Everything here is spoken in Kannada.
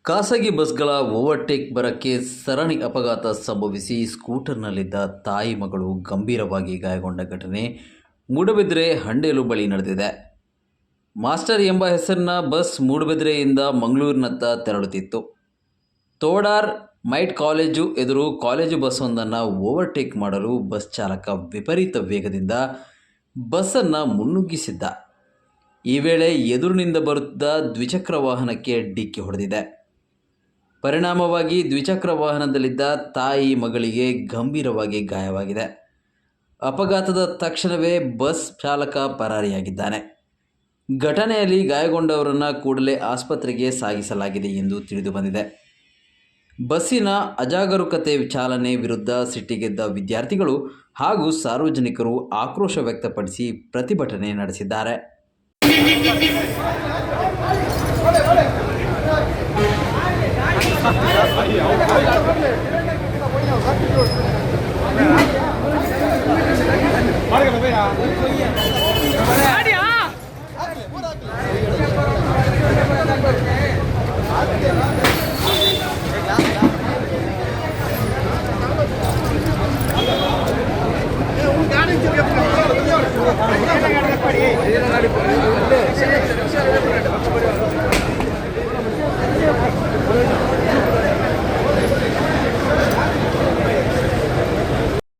ಖಾಸಗಿ ಬಸ್ಗಳ ಓವರ್ಟೇಕ್ ಬರಕ್ಕೆ ಸರಣಿ ಅಪಘಾತ ಸಂಭವಿಸಿ ಸ್ಕೂಟರ್ನಲ್ಲಿದ್ದ ತಾಯಿ ಮಗಳು ಗಂಭೀರವಾಗಿ ಗಾಯಗೊಂಡ ಘಟನೆ ಮೂಡಬಿದ್ರೆ ಹಂಡೇಲು ಬಳಿ ನಡೆದಿದೆ. ಮಾಸ್ಟರ್ ಎಂಬ ಹೆಸರಿನ ಬಸ್ ಮೂಡಬಿದ್ರೆಯಿಂದ ಮಂಗಳೂರಿನತ್ತ ತೆರಳುತ್ತಿತ್ತು. ತೋಡಾರ್ ಮೈಟ್ ಕಾಲೇಜು ಎದುರು ಕಾಲೇಜು ಬಸ್ಸೊಂದನ್ನು ಓವರ್ಟೇಕ್ ಮಾಡಲು ಬಸ್ ಚಾಲಕ ವಿಪರೀತ ವೇಗದಿಂದ ಬಸ್ಸನ್ನು ಮುನ್ನುಗ್ಗಿಸಿದ್ದ. ಈ ವೇಳೆ ಎದುರಿನಿಂದ ಬರುತ್ತಿದ್ದ ದ್ವಿಚಕ್ರ ವಾಹನಕ್ಕೆ ಡಿಕ್ಕಿ ಹೊಡೆದಿದೆ. ಪರಿಣಾಮವಾಗಿ ದ್ವಿಚಕ್ರ ವಾಹನದಲ್ಲಿದ್ದ ತಾಯಿ ಮಗಳಿಗೆ ಗಂಭೀರವಾಗಿ ಗಾಯವಾಗಿದೆ. ಅಪಘಾತದ ತಕ್ಷಣವೇ ಬಸ್ ಚಾಲಕ ಪರಾರಿಯಾಗಿದ್ದಾನೆ. ಘಟನೆಯಲ್ಲಿ ಗಾಯಗೊಂಡವರನ್ನು ಕೂಡಲೇ ಆಸ್ಪತ್ರೆಗೆ ಸಾಗಿಸಲಾಗಿದೆ ಎಂದು ತಿಳಿದುಬಂದಿದೆ. ಬಸ್ಸಿನ ಅಜಾಗರೂಕತೆ ಚಾಲನೆ ವಿರುದ್ಧ ಸಿಟ್ಟಿಗೆದ್ದ ವಿದ್ಯಾರ್ಥಿಗಳು ಹಾಗೂ ಸಾರ್ವಜನಿಕರು ಆಕ್ರೋಶ ವ್ಯಕ್ತಪಡಿಸಿ ಪ್ರತಿಭಟನೆ ನಡೆಸಿದ್ದಾರೆ.